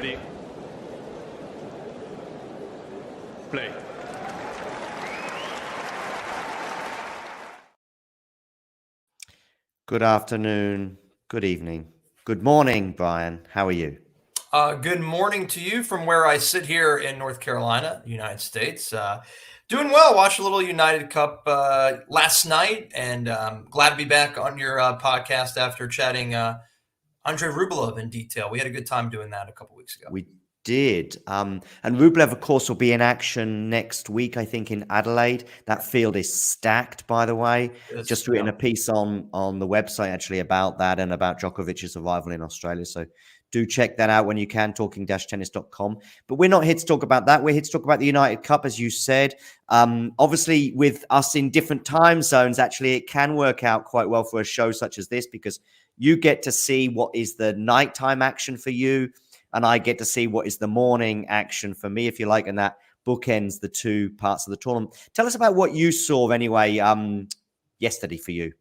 Ready? Play. Good afternoon, good evening, good morning, Brian. How are you? Good morning to you from where I sit here in North Carolina, United States. Doing well. Watched a little United Cup last night, and glad to be back on your podcast after chatting Andrei Rublev in detail. We had a good time doing that a couple weeks ago. We did. And Rublev, of course, will be in action next week, I think, in Adelaide. That field is stacked, by the way. Just written a piece on the website, actually, about that and about Djokovic's arrival in Australia. So do check that out when you can, talking-tennis.com. But we're not here to talk about that. We're here to talk about the United Cup, as you said. Obviously, with us in different time zones, actually, it can work out quite well for a show such as this because you get to see what is the nighttime action for you, and I get to see what is the morning action for me, if you like, and that bookends the two parts of the tournament. Tell us about what you saw anyway yesterday for you.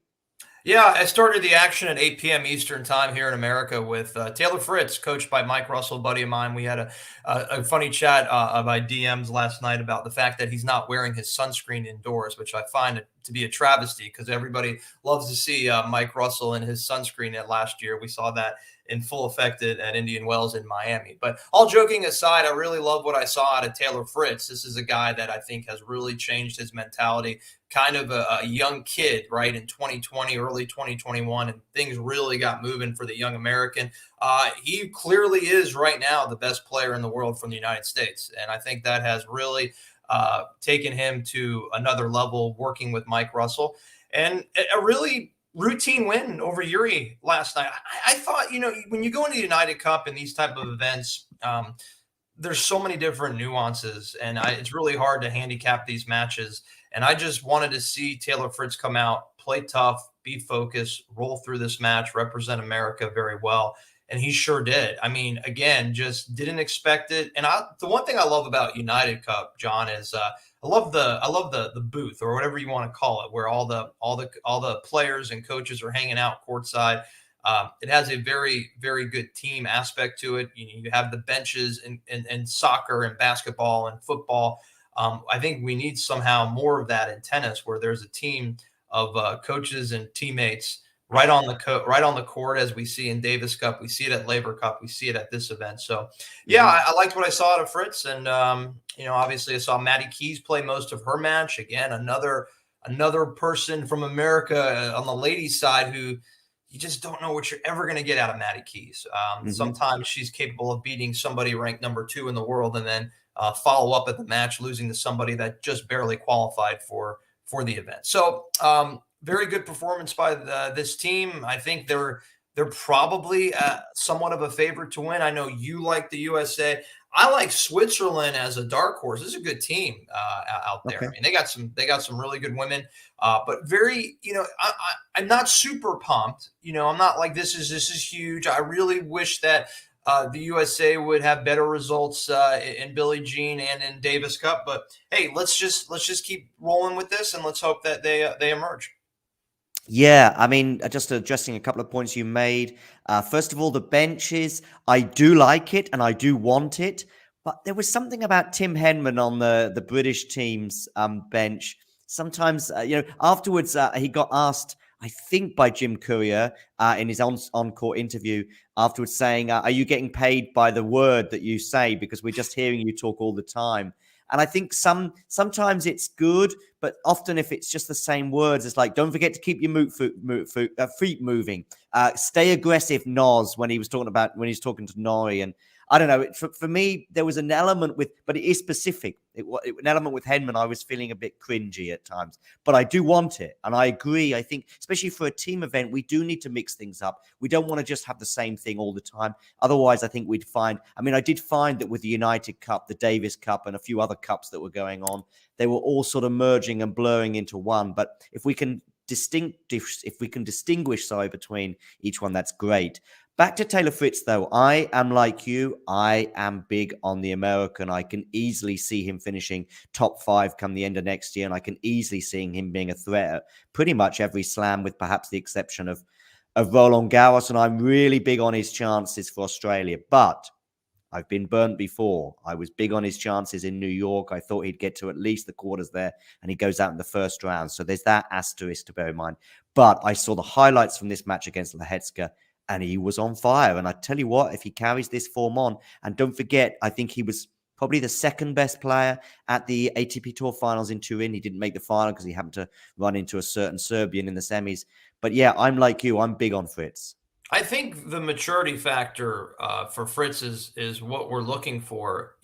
Yeah, I started the action at 8 p.m. Eastern time here in America with Taylor Fritz, coached by Mike Russell, a buddy of mine. We had a funny chat by DMs last night about the fact that he's not wearing his sunscreen indoors, which I find to be a travesty because everybody loves to see Mike Russell in his sunscreen at last year. We saw that in full effect at Indian Wells in Miami. But all joking aside, I really love what I saw out of Taylor Fritz. This is a guy that I think has really changed his mentality, kind of a young kid, right, in 2020, early 2021, and things really got moving for the young American. He clearly is right now the best player in the world from the United States. And I think that has really taken him to another level working with Mike Russell. And a really routine win over Yuri last night. I thought, when you go into the United Cup and these type of events, there's so many different nuances, and it's really hard to handicap these matches. And I just wanted to see Taylor Fritz come out, play tough, be focused, roll through this match, represent America very well. And he sure did. I mean, again, just didn't expect it. And the one thing I love about United Cup, John, is I love the booth or whatever you want to call it, where all the players and coaches are hanging out courtside. It has a very, very good team aspect to it. You have the benches in soccer and basketball and football. I think we need somehow more of that in tennis, where there's a team of coaches and teammates right on the court, as we see in Davis Cup. We see it at Labor Cup. We see it at this event. So, yeah, I liked what I saw out of Fritz. And, obviously I saw Maddie Keys play most of her match. Again, another person from America on the ladies' side who you just don't know what you're ever going to get out of Maddie Keys. Sometimes she's capable of beating somebody ranked number 2 in the world and then follow up at the match, losing to somebody that just barely qualified for the event. So, very good performance by this team. I think they're probably somewhat of a favorite to win. I know you like the USA. I like Switzerland as a dark horse. This is a good team out there. Okay. I mean, they got some really good women, but very, I'm not super pumped. I'm not like this is huge. I really wish that the USA would have better results in Billie Jean and in Davis Cup. But hey, let's just keep rolling with this, and let's hope that they emerge. Yeah, I mean, just addressing a couple of points you made. First of all, the benches, I do like it and I do want it. But there was something about Tim Henman on the British team's bench. Sometimes, afterwards, he got asked, I think by Jim Courier in his on-court interview afterwards saying, are you getting paid by the word that you say? Because we're just hearing you talk all the time. And I think sometimes it's good, but often if it's just the same words, it's like, don't forget to keep your feet moving. Stay aggressive, Noz, when he's talking to Norrie. And I don't know, for me, there was an element but it is specific. An element with Henman, I was feeling a bit cringy at times, but I do want it. And I agree. I think, especially for a team event, we do need to mix things up. We don't want to just have the same thing all the time. Otherwise, I think I did find that with the United Cup, the Davis Cup, and a few other cups that were going on, they were all sort of merging and blurring into one. But if we can distinguish between each one, that's great. Back to Taylor Fritz, though. I am like you. I am big on the American. I can easily see him finishing top 5 come the end of next year, and I can easily see him being a threat at pretty much every slam, with perhaps the exception of Roland Garros, and I'm really big on his chances for Australia. But I've been burnt before. I was big on his chances in New York. I thought he'd get to at least the quarters there, and he goes out in the first round. So there's that asterisk to bear in mind. But I saw the highlights from this match against Lehecka, and he was on fire. And I tell you what, if he carries this form on, and don't forget, I think he was probably the second best player at the ATP Tour finals in Turin. He didn't make the final because he happened to run into a certain Serbian in the semis. But yeah, I'm like you. I'm big on Fritz. I think the maturity factor for Fritz is what we're looking for.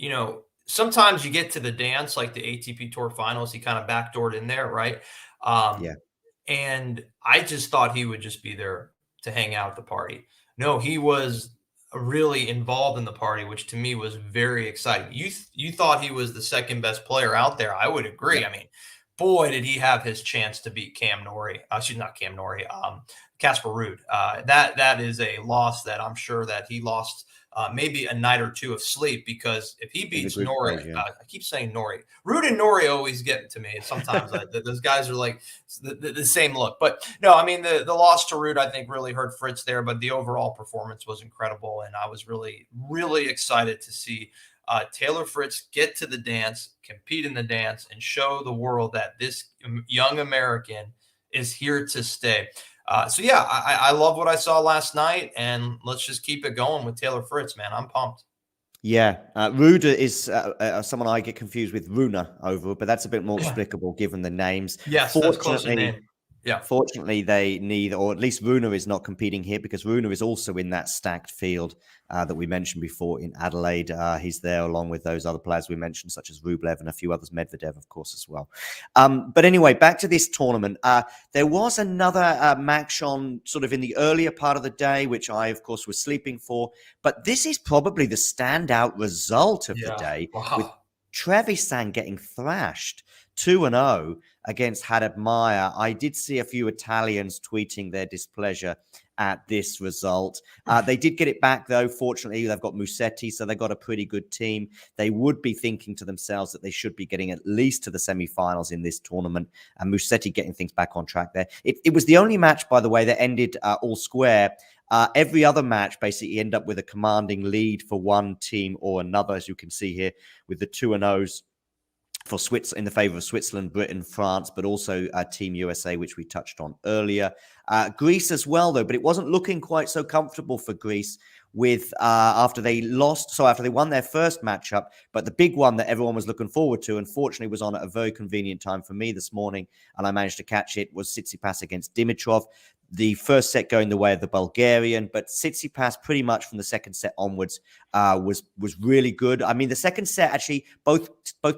Sometimes you get to the dance, like the ATP Tour finals, he kind of backdoored in there, right? Yeah. And I just thought he would just be there to hang out at the party. No, he was really involved in the party, which to me was very exciting. You thought he was the second best player out there. I would agree. Yeah. I mean, boy, did he have his chance to beat Cam Norrie. She's not Cam Norrie. Casper Ruud. That is a loss that I'm sure that he lost maybe a night or two of sleep, because if he beats Norrie, I keep saying Norrie. Ruud and Norrie always get to me. Sometimes those guys are like the same look. But no, I mean, the loss to Ruud, I think, really hurt Fritz there, but the overall performance was incredible. And I was really, really excited to see Taylor Fritz get to the dance, compete in the dance, and show the world that this young American is here to stay. So yeah, I love what I saw last night, and let's just keep it going with Taylor Fritz, man. I'm pumped. Yeah, Ruda is someone I get confused with Runa over, but that's a bit more explicable given the names. Yes, that's close in name. Yeah. Fortunately, they neither, or at least Runa is not competing here, because Runa is also in that stacked field that we mentioned before in Adelaide. He's there along with those other players we mentioned, such as Rublev and a few others, Medvedev, of course, as well. But anyway, back to this tournament. There was another match on sort of in the earlier part of the day, which I, of course, was sleeping for. But this is probably the standout result of the day, with Trevisan getting thrashed 2-0 against Haddad Maia. I did see a few Italians tweeting their displeasure at this result. They did get it back, though. Fortunately, they've got Musetti, so they've got a pretty good team. They would be thinking to themselves that they should be getting at least to the semi-finals in this tournament, and Musetti getting things back on track there. It was the only match, by the way, that ended all square. Every other match basically end up with a commanding lead for one team or another, as you can see here with the 2-0s for Switzerland, in the favor of Switzerland, Britain, France, but also Team USA, which we touched on earlier. Greece as well, though, but it wasn't looking quite so comfortable for Greece with after they won their first matchup. But the big one that everyone was looking forward to, unfortunately, was on at a very convenient time for me this morning, and I managed to catch it, was Tsitsipas against Dimitrov. The first set going the way of the Bulgarian, but Tsitsipas pretty much from the second set onwards was really good. I mean, the second set, actually, both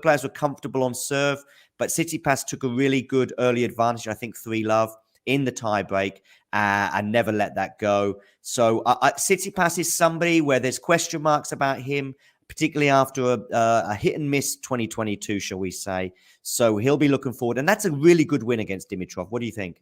players were comfortable on serve, but Tsitsipas took a really good early advantage, I think 3-love in the tiebreak, and never let that go. So Tsitsipas is somebody where there's question marks about him, particularly after a hit and miss 2022, shall we say. So he'll be looking forward, and that's a really good win against Dimitrov. What do you think?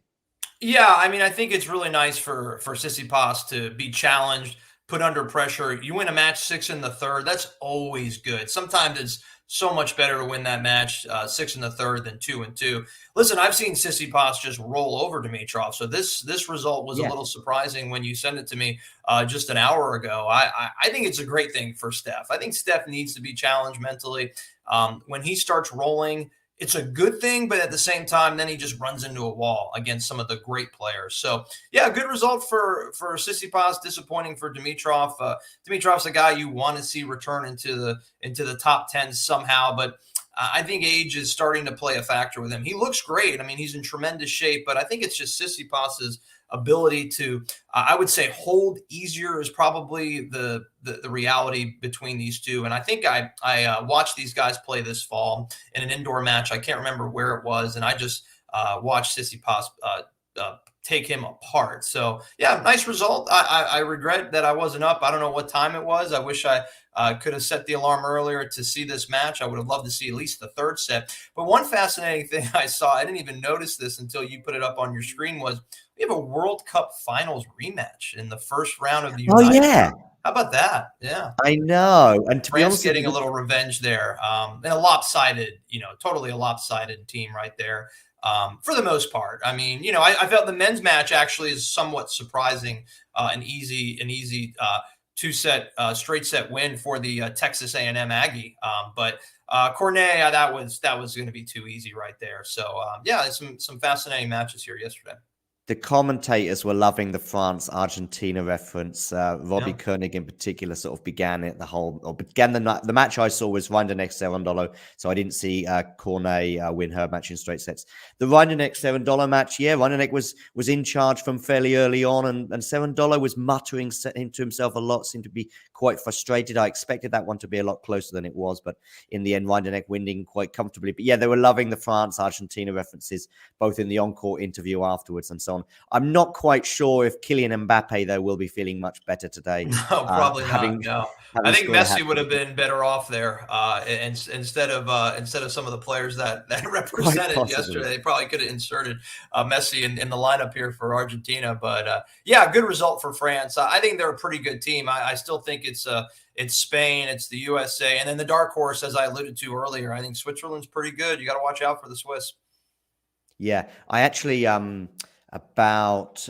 Yeah, I mean, I think it's really nice for Tsitsipas to be challenged, put under pressure. You win a match 6 in the third, that's always good. Sometimes it's so much better to win that match 6 in the third than 2-2. Listen, I've seen Tsitsipas just roll over Dimitrov, so this result was a little surprising when you sent it to me just an hour ago. I think it's a great thing for Steph. I think Steph needs to be challenged mentally. When he starts rolling, it's a good thing, but at the same time, then he just runs into a wall against some of the great players. So, yeah, good result for Tsitsipas. Disappointing for Dimitrov. Dimitrov's a guy you want to see return into the top 10 somehow, but I think age is starting to play a factor with him. He looks great. I mean, he's in tremendous shape, but I think it's just Tsitsipas's ability to, I would say, hold easier is probably the reality between these two. And I think I watched these guys play this fall in an indoor match. I can't remember where it was, and I just watched Tsitsipas take him apart. So yeah, nice result. I regret that I wasn't up. I don't know what time it was. I wish I could have set the alarm earlier to see this match. I would have loved to see at least the third set. But one fascinating thing I saw, I didn't even notice this until you put it up on your screen, was we have a World Cup Finals rematch in the first round of the United. Oh, yeah. How about that? Yeah. I know. And to be honest, getting a little revenge there. And a lopsided, totally a lopsided team right there. For the most part. I mean, I felt the men's match actually is somewhat surprising, an easy straight set win for the Texas A&M Aggie. But Cornet, that was going to be too easy right there. So yeah, some fascinating matches here yesterday. The commentators were loving the France-Argentina reference. Robbie Koenig in particular sort of began the match I saw was Rinderknecht Cerundolo, so I didn't see Cornet win her match in straight sets. The Rinderknecht Cerundolo match, Rinderknecht was in charge from fairly early on, and Cerundolo was muttering to himself a lot, seemed to be quite frustrated. I expected that one to be a lot closer than it was, but in the end, Rinderknecht winning quite comfortably. But yeah, they were loving the France-Argentina references, both in the encore interview afterwards and so on. I'm not quite sure if Kylian Mbappe, though, will be feeling much better today. No, probably not. No, I think Messi would have been better off there, and instead of some of the players that represented yesterday. They probably could have inserted Messi in the lineup here for Argentina. But yeah, good result for France. I think they're a pretty good team. I still think it's Spain, it's the USA, and then the dark horse, as I alluded to earlier. I think Switzerland's pretty good. You got to watch out for the Swiss. Yeah, I actually about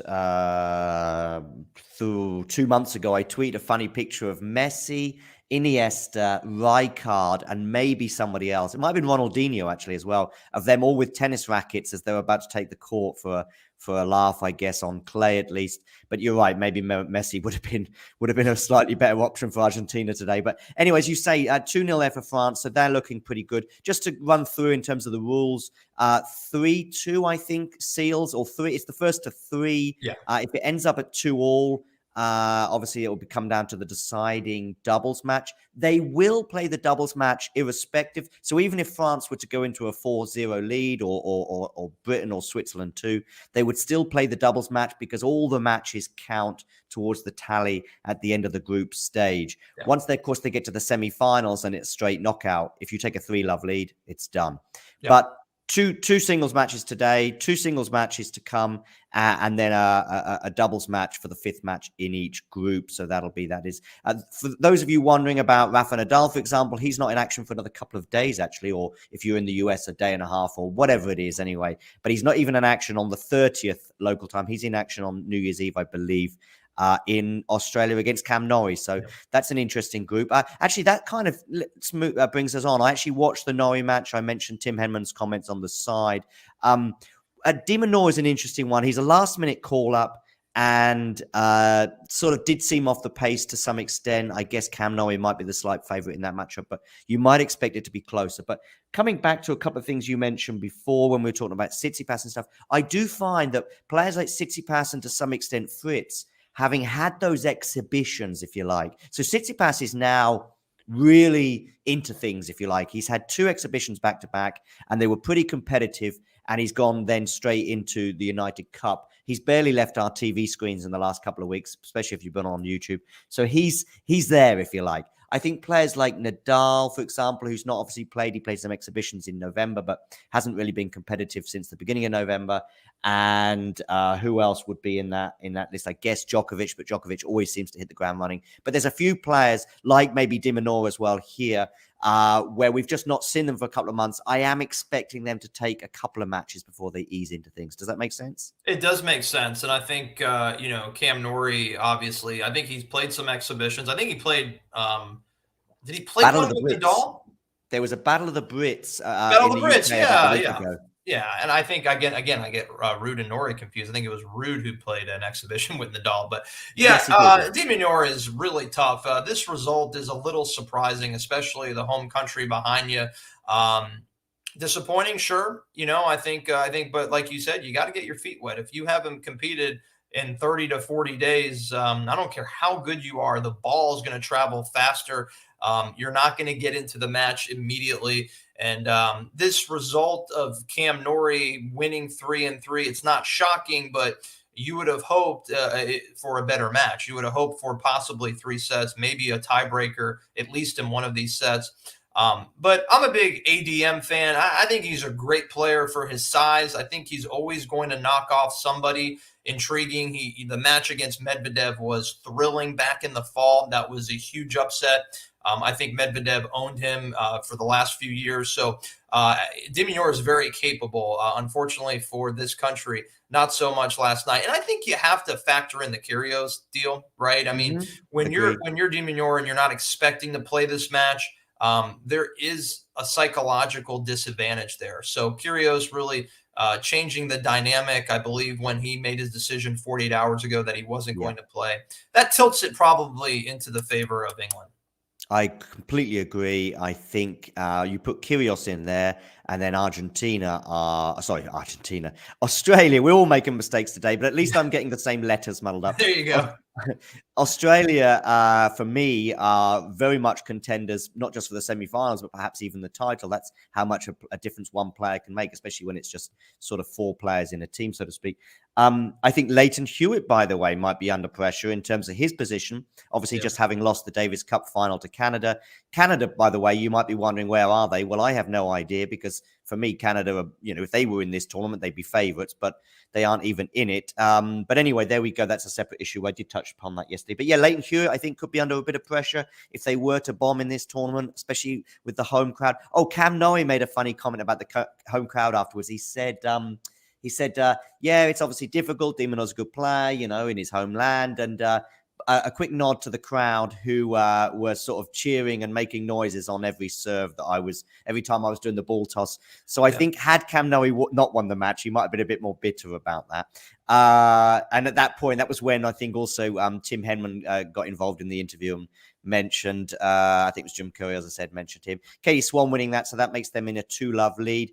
2 months ago, I tweeted a funny picture of Messi, Iniesta, Rijkaard, and maybe somebody else. It might have been Ronaldinho actually as well, of them all with tennis rackets as they were about to take the court for a laugh, I guess, on clay at least. But you're right, maybe Messi would have been a slightly better option for Argentina today. But anyways, you say 2-0 there for France, so they're looking pretty good. Just to run through in terms of the rules, 3-2, I think, seals, or 3. It's the first to 3. Yeah. If it ends up at 2-2, obviously it will come down to the deciding doubles match. They will play the doubles match irrespective. So even if France were to go into a 4-0 lead, or Britain or Switzerland too, they would still play the doubles match because all the matches count towards the tally at the end of the group stage. Yeah. Once of course they get to the semi-finals and it's straight knockout. If you take a 3-love lead, it's done. Yeah. But two singles matches today, 2 singles matches to come, and then a doubles match for the 5th match in each group. So that is. For those of you wondering about Rafa Nadal, for example, he's not in action for another couple of days, actually, or if you're in the US, a day and a half or whatever it is anyway. But he's not even in action on the 30th local time. He's in action on New Year's Eve, I believe, in Australia against Cam Norrie. So that's an interesting group. Actually, that kind of brings us on. I actually watched the Norrie match. I mentioned Tim Henman's comments on the side. De Minaur is an interesting one. He's a last-minute call-up and sort of did seem off the pace to some extent. I guess Cam Norrie might be the slight favourite in that matchup, but you might expect it to be closer. But coming back to a couple of things you mentioned before when we were talking about Tsitsipas and stuff, I do find that players like Tsitsipas and to some extent Fritz, having had those exhibitions, if you like. So Tsitsipas is now really into things, if you like. He's had 2 exhibitions back-to-back, and they were pretty competitive, and he's gone then straight into the United Cup. He's barely left our TV screens in the last couple of weeks, especially if you've been on YouTube. So he's there, if you like. I think players like Nadal, for example, who's not obviously played, he played some exhibitions in November, but hasn't really been competitive since the beginning of November. And who else would be in that list? I guess Djokovic, but Djokovic always seems to hit the ground running. But there's a few players like maybe De Minaur as well here, where we've just not seen them for a couple of months. I am expecting them to take a couple of matches before they ease into things. Does that make sense? It does make sense. And I think, Cam Norrie, obviously, I think he's played some exhibitions. I think he played, did he play one with Nadal? There was a Battle of the Brits. Battle of the Brits, yeah. Ago. Yeah, and I think, again, I get Ruud and Norrie confused. I think it was Ruud who played an exhibition with Nadal. But, yeah, yes, De Minaur is really tough. This result is a little surprising, especially the home country behind you. Disappointing, sure. I think, but like you said, you got to get your feet wet. If you haven't competed in 30 to 40 days, I don't care how good you are, the ball is going to travel faster. You're not going to get into the match immediately. And this result of Cam Norrie winning 3-3, it's not shocking, but you would have hoped for a better match. You would have hoped for possibly 3 sets, maybe a tiebreaker, at least in one of these sets. But I'm a big ADM fan. I think he's a great player for his size. I think he's always going to knock off somebody intriguing. The match against Medvedev was thrilling back in the fall. That was a huge upset. I think Medvedev owned him for the last few years. So de Minaur is very capable. Unfortunately for this country, not so much last night. And I think you have to factor in the Kyrgios deal, right? I mean, when Agreed. you're de Minaur and you're not expecting to play this match, there is a psychological disadvantage there. So Kyrgios really changing the dynamic, I believe, when he made his decision 48 hours ago that he wasn't going to play. That tilts it probably into the favor of England. I completely agree. I think you put Kyrgios in there, and then Australia. We're all making mistakes today, but at least I'm getting the same letters muddled up. There you go. Australia, for me, are very much contenders, not just for the semi-finals, but perhaps even the title. That's how much a difference one player can make, especially when it's just sort of 4 players in a team, so to speak. I think Leighton Hewitt, by the way, might be under pressure in terms of his position. Obviously, just having lost the Davis Cup final to Canada. Canada, by the way, you might be wondering, where are they? Well, I have no idea, because for me, Canada, if they were in this tournament, they'd be favourites, but they aren't even in it. But anyway, there we go. That's a separate issue. I did touch upon that yesterday. But yeah, Leighton Hewitt, I think, could be under a bit of pressure if they were to bomb in this tournament, especially with the home crowd. Oh, Cam Norrie made a funny comment about the home crowd afterwards. He said, yeah, it's obviously difficult. de Minaur's a good player, in his homeland. And a quick nod to the crowd who were sort of cheering and making noises on every serve every time I was doing the ball toss. So I think had Cam Norrie not won the match, he might have been a bit more bitter about that. And at that point, that was when I think also Tim Henman got involved in the interview and mentioned, I think it was Jim Curry, as I said, mentioned him. Katie Swan winning that, so that makes them in a 2-love lead.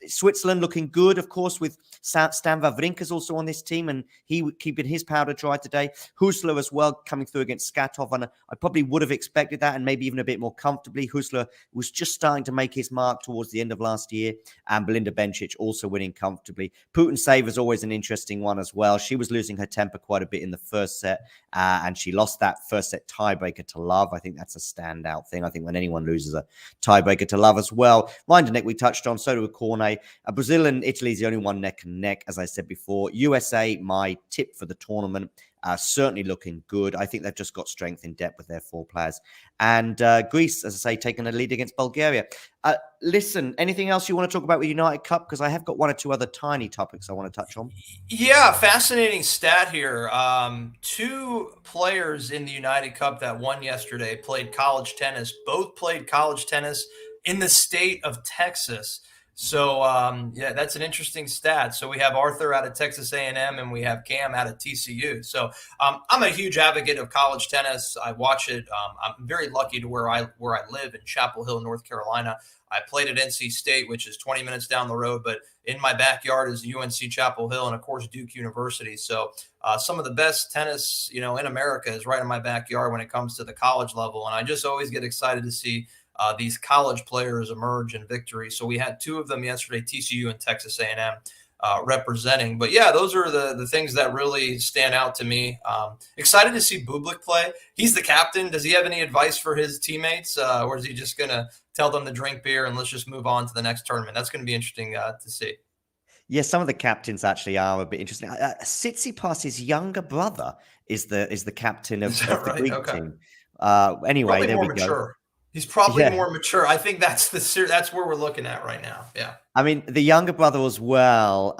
Switzerland looking good, of course, with Stan Wawrinka's also on this team, and he keeping his powder dry today. Husler as well, coming through against Skatov, and I probably would have expected that, and maybe even a bit more comfortably. Husler was just starting to make his mark towards the end of last year, and Belinda Bencic also winning comfortably. Putin-Save is always an interesting one as well. She was losing her temper quite a bit in the first set, and she lost that first set tiebreaker to Love. I think that's a standout thing. I think when anyone loses a tiebreaker to Love as well. Rinderknech we touched on, so do Cornet. Brazil and Italy is the only one neck and neck, as I said before. USA, my tip for the tournament, certainly looking good. I think they've just got strength in depth with their 4 players. And Greece, as I say, taking a lead against Bulgaria. Listen, anything else you want to talk about with United Cup? Because I have got 1 or 2 other tiny topics I want to touch on. Yeah, fascinating stat here. 2 players in the United Cup that won yesterday played college tennis. Both played college tennis in the state of Texas. So, yeah, that's an interesting stat. So we have Arthur out of Texas A&M and we have Cam out of TCU. So I'm a huge advocate of college tennis. I watch it. I'm very lucky to where I live in Chapel Hill, North Carolina. I played at NC State, which is 20 minutes down the road, but in my backyard is UNC Chapel Hill and, of course, Duke University. So some of the best tennis, in America is right in my backyard when it comes to the college level. And I just always get excited to see these college players emerge in victory. So we had 2 of them yesterday, TCU and Texas A&M representing. But yeah, those are the things that really stand out to me. Excited to see Bublik play. He's the captain. Does he have any advice for his teammates, or is he just going to tell them to drink beer and let's just move on to the next tournament? That's going to be interesting to see. Yeah, some of the captains actually are a bit interesting. Tsitsipas, his younger brother, is the captain of the Greek team. Anyway, there we go. He's probably more mature. I think that's where we're looking at right now. Yeah. I mean, the younger brother as well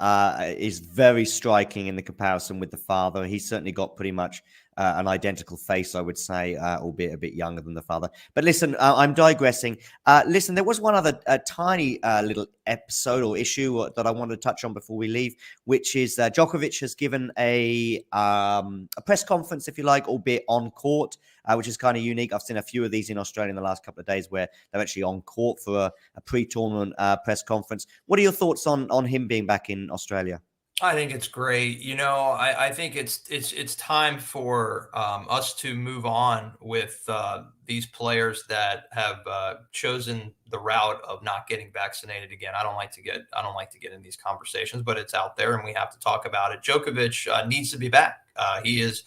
is very striking in the comparison with the father. He's certainly got pretty much an identical face, I would say, albeit a bit younger than the father. But listen, I'm digressing. Listen, there was one other tiny little episode or issue that I wanted to touch on before we leave, which is Djokovic has given a press conference, if you like, albeit on court, which is kind of unique. I've seen a few of these in Australia in the last couple of days where they're actually on court for a pre-tournament press conference. What are your thoughts on him being back in Australia? I think it's great. I think it's time for us to move on with these players that have chosen the route of not getting vaccinated again. I don't like to get in these conversations, but it's out there and we have to talk about it. Djokovic needs to be back. He is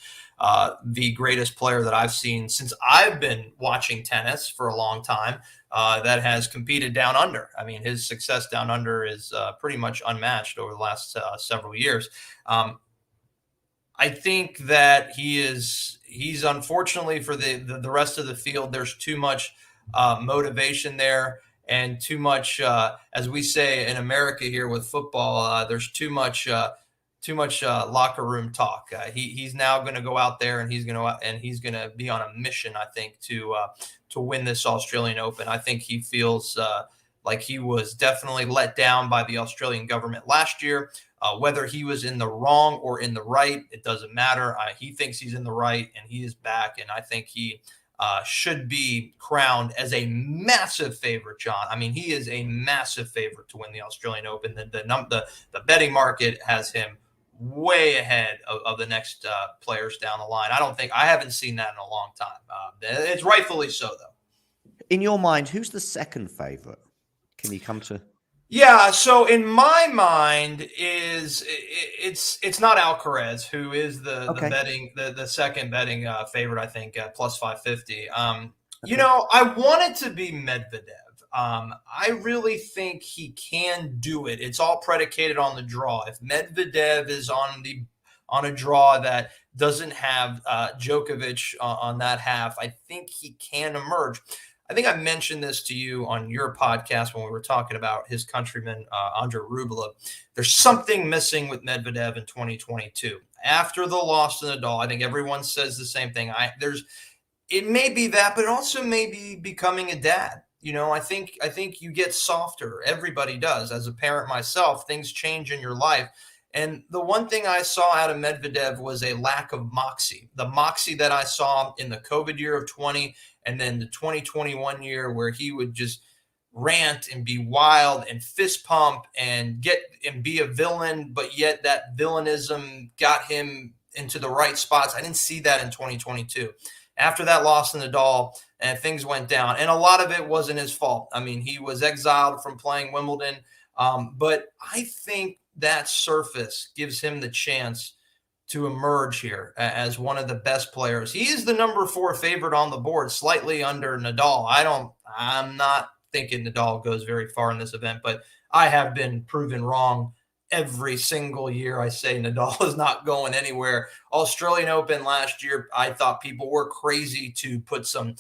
the greatest player that I've seen since I've been watching tennis for a long time that has competed down under. I mean, his success down under is pretty much unmatched over the last several years. I think that he's unfortunately for the rest of the field, there's too much motivation there and too much, as we say in America here with football, there's too much locker room talk. He's now going to go out there and he's going to be on a mission, I think, to win this Australian Open. I think he feels like he was definitely let down by the Australian government last year. Whether he was in the wrong or in the right, it doesn't matter. He thinks he's in the right, and he is back. And I think he should be crowned as a massive favorite, John. I mean, he is a massive favorite to win the Australian Open. The betting market has him way ahead of the next players down the line. I haven't seen that in a long time. It's rightfully so, though. In your mind, who's the second favorite? Can you come to? Yeah, so in my mind it's not Alcaraz, who is the second betting favorite, I think, at plus 550. You know, I want it to be Medvedev. I really think he can do it. It's all predicated on the draw. If Medvedev is on a draw that doesn't have Djokovic on that half, I think he can emerge. I think I mentioned this to you on your podcast when we were talking about his countryman, Andre Rublev. There's something missing with Medvedev in 2022. After the loss to Nadal, I think everyone says the same thing. It may be that, but it also may be becoming a dad. You know, I think you get softer. Everybody does. As a parent myself, things change in your life. And the one thing I saw out of Medvedev was a lack of moxie. The moxie that I saw in the COVID year of 20 and then the 2021 year, where he would just rant and be wild and fist pump and be a villain, but yet that villainism got him into the right spots. I didn't see that in 2022. After that loss in Nadal, and things went down, and a lot of it wasn't his fault. I mean, he was exiled from playing Wimbledon, but I think that surface gives him the chance to emerge here as one of the best players. He is the number 4 favorite on the board, slightly under Nadal. I'm not thinking Nadal goes very far in this event, but I have been proven wrong every single year. I say Nadal is not going anywhere. Australian Open last year, I thought people were crazy to put some,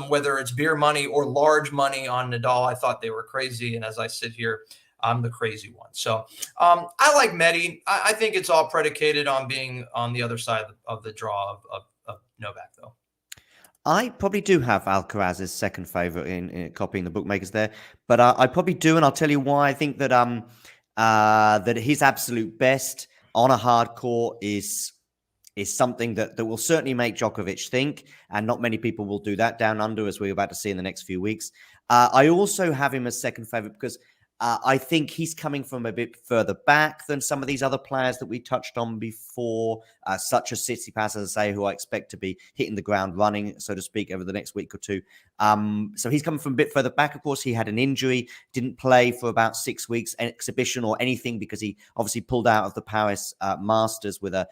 whether it's beer money or large money on Nadal. I thought they were crazy. And as I sit here, I'm the crazy one. So I like Medi. I think it's all predicated on being on the other side of the draw of Novak, though. I probably do have Alcaraz as second favorite in copying the bookmakers there, but I probably do, and I'll tell you why. I think that that his absolute best on a hard court is something that will certainly make Djokovic think, and not many people will do that down under, as we're about to see in the next few weeks. I also have him as second favorite because I think he's coming from a bit further back than some of these other players that we touched on before, such as Tsitsipas, as I say, who I expect to be hitting the ground running, so to speak, over the next week or two. So he's coming from a bit further back. Of course, he had an injury, didn't play for about 6 weeks, an exhibition or anything, because he obviously pulled out of the Paris Masters with a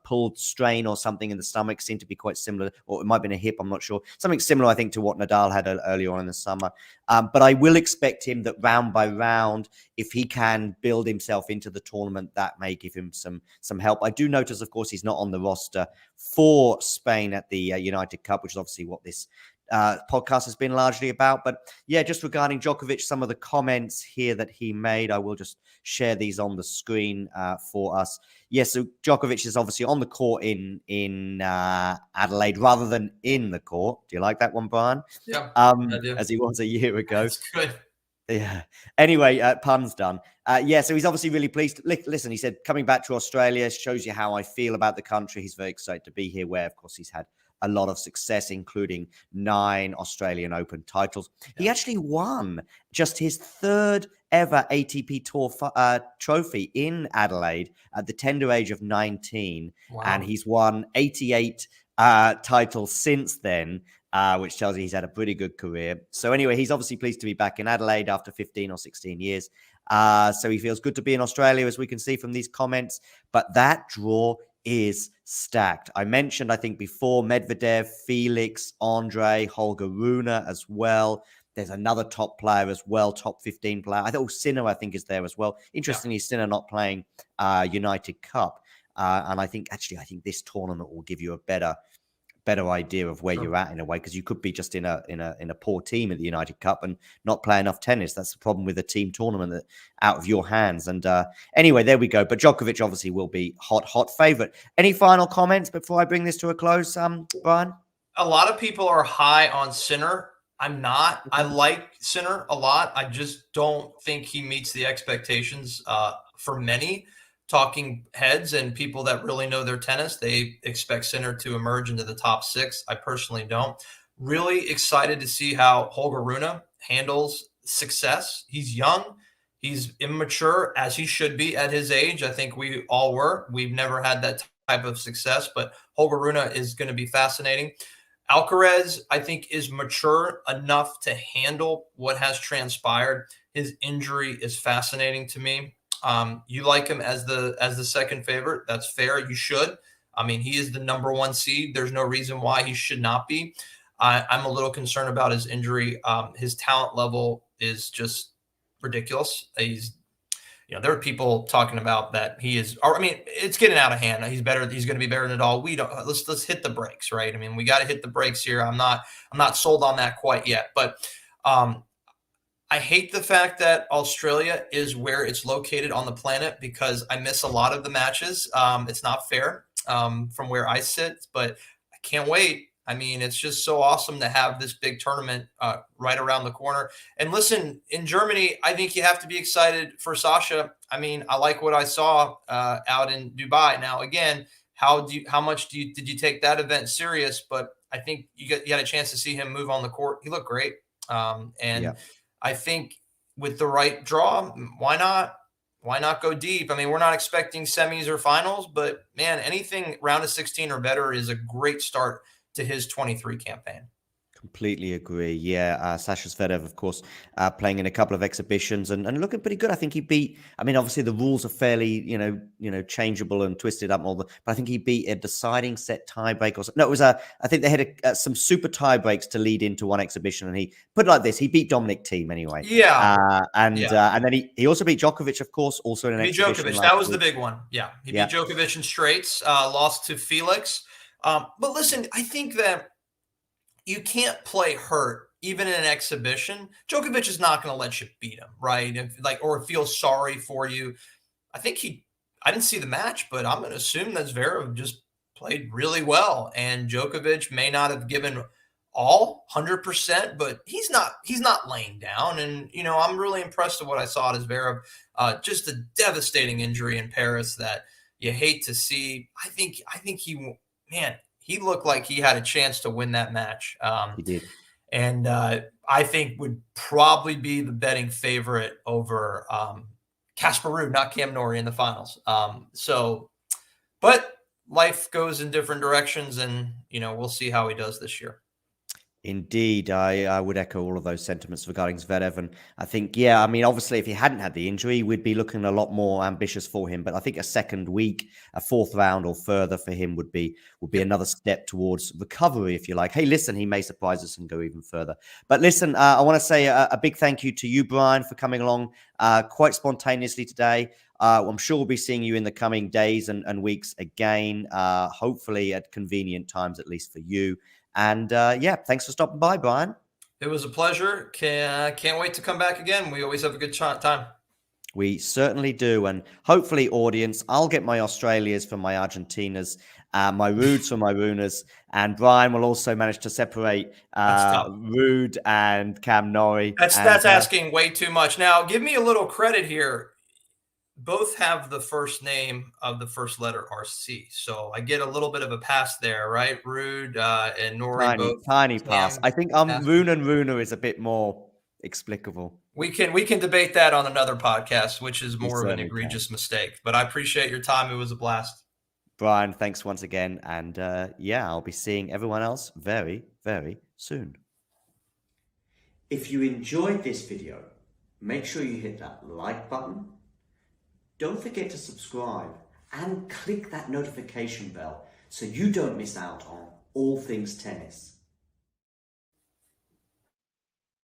pulled strain or something in the stomach. Seemed to be quite similar, or it might have been a hip, I'm not sure. Something similar, I think, to what Nadal had earlier on in the summer. But I will expect him that round by round, if he can build himself into the tournament, that may give him some help. I do notice, of course, he's not on the roster for Spain at the United Cup, which is obviously what this podcast has been largely about. But yeah, just regarding Djokovic, some of the comments here that he made, I will just share these on the screen for us. Yes, so Djokovic is obviously on the court in Adelaide rather than in the court. Do you like that one, Brian? Yeah, I do. As he was a year ago. That's good. Yeah. Anyway, pun's done. Yeah, so he's obviously really pleased. Listen, he said, coming back to Australia shows you how I feel about the country. He's very excited to be here, where, of course, he's had a lot of success, including 9 Australian Open titles. Yeah. He actually won just his 3rd ever ATP Tour trophy in Adelaide at the tender age of 19. Wow. And he's won 88 titles since then, which tells you he's had a pretty good career. So anyway, he's obviously pleased to be back in Adelaide after 15 or 16 years. So he feels good to be in Australia, as we can see from these comments. But that draw is stacked. I mentioned, I think before, Medvedev, Felix, Andre, Holger Rune as well. There's another top player as well, top 15 player. I thought Sinner, I think, is there as well. Interestingly, Sinner not playing United Cup. And I think this tournament will give you a better idea of where you're at in a way, because you could be just in a poor team at the United Cup and not play enough tennis. That's the problem with a team tournament, that out of your hands. And anyway, there we go. But Djokovic obviously will be hot favorite. Any final comments before I bring this to a close, Brian? A lot of people are high on Sinner. I'm not. I like Sinner a lot. I just don't think he meets the expectations for many talking heads and people that really know their tennis. They expect Sinner to emerge into the top 6. I personally don't. Really excited to see how Holger Rune handles success. He's young. He's immature, as he should be at his age. I think we all were. We've never had that type of success, but Holger Rune is going to be fascinating. Alcaraz, I think, is mature enough to handle what has transpired. His injury is fascinating to me. You like him as the second favorite. That's fair. You should. I mean, he is the number 1 seed. There's no reason why he should not be. I'm a little concerned about his injury. His talent level is just ridiculous. There are people talking about that he is, or I mean, it's getting out of hand. He's better. He's going to be better than Nadal. We don't, let's hit the brakes, right? I mean, we got to hit the brakes here. I'm not sold on that quite yet, but, I hate the fact that Australia is where it's located on the planet, because I miss a lot of the matches. It's not fair from where I sit, but I can't wait. I mean, it's just so awesome to have this big tournament right around the corner. And listen, in Germany, I think you have to be excited for Sasha. I mean, I like what I saw out in Dubai. Now, again, how much did you take that event serious? But I think you had a chance to see him move on the court. He looked great. I think with the right draw, why not go deep? I mean, we're not expecting semis or finals, but man, anything round of 16 or better is a great start to his 23 campaign. Completely agree. Yeah, Sasha Zverev, of course, playing in a couple of exhibitions and looking pretty good. I think he beat. I mean, obviously the rules are fairly, changeable and twisted up and all that. But I think he beat a deciding set tiebreak. No, it was I think they had some super tie breaks to lead into one exhibition, and he put it like this: he beat Dominic Thiem anyway. Yeah, and then he also beat Djokovic, of course, also in an exhibition. Djokovic, that was the big one. Yeah, he beat Djokovic in straights, lost to Felix. But listen, I think that you can't play hurt even in an exhibition. Djokovic is not going to let you beat him, right? Or feel sorry for you. I didn't see the match, but I'm going to assume that Zverev just played really well, and Djokovic may not have given all 100%, but he's not laying down. And I'm really impressed with what I saw at Zverev. Just a devastating injury in Paris that you hate to see. I think he looked like he had a chance to win that match. He did. And I think would probably be the betting favorite over Casper Ruud, not Cam Norrie, in the finals. But life goes in different directions, and, we'll see how he does this year. Indeed, I would echo all of those sentiments regarding Zverev. And I think, obviously, if he hadn't had the injury, we'd be looking a lot more ambitious for him. But I think a second week, a fourth round or further for him would be another step towards recovery, if you like. Hey, listen, he may surprise us and go even further. But listen, I want to say a big thank you to you, Brian, for coming along quite spontaneously today. I'm sure we'll be seeing you in the coming days and weeks again, hopefully at convenient times, at least for you. And thanks for stopping by, Brian. It was a pleasure. Can't wait to come back again. We always have a good time. We certainly do. And hopefully, audience, I'll get my Australias from my Argentinas, my Ruuds from my Runas, and Brian will also manage to separate Ruud and Cam Norrie. That's asking way too much. Now, give me a little credit here. Both have the first name of the first letter RC, so I get a little bit of a pass there, right? Ruud and Norrie, tiny pass. I think Rune and Runa is a bit more explicable. We can debate that on another podcast, which is more of an egregious mistake. But I appreciate your time. It was a blast. Brian, thanks once again, and I'll be seeing everyone else very, very soon. If you enjoyed this video, make sure you hit that like button. Don't forget to subscribe and click that notification bell so you don't miss out on all things tennis.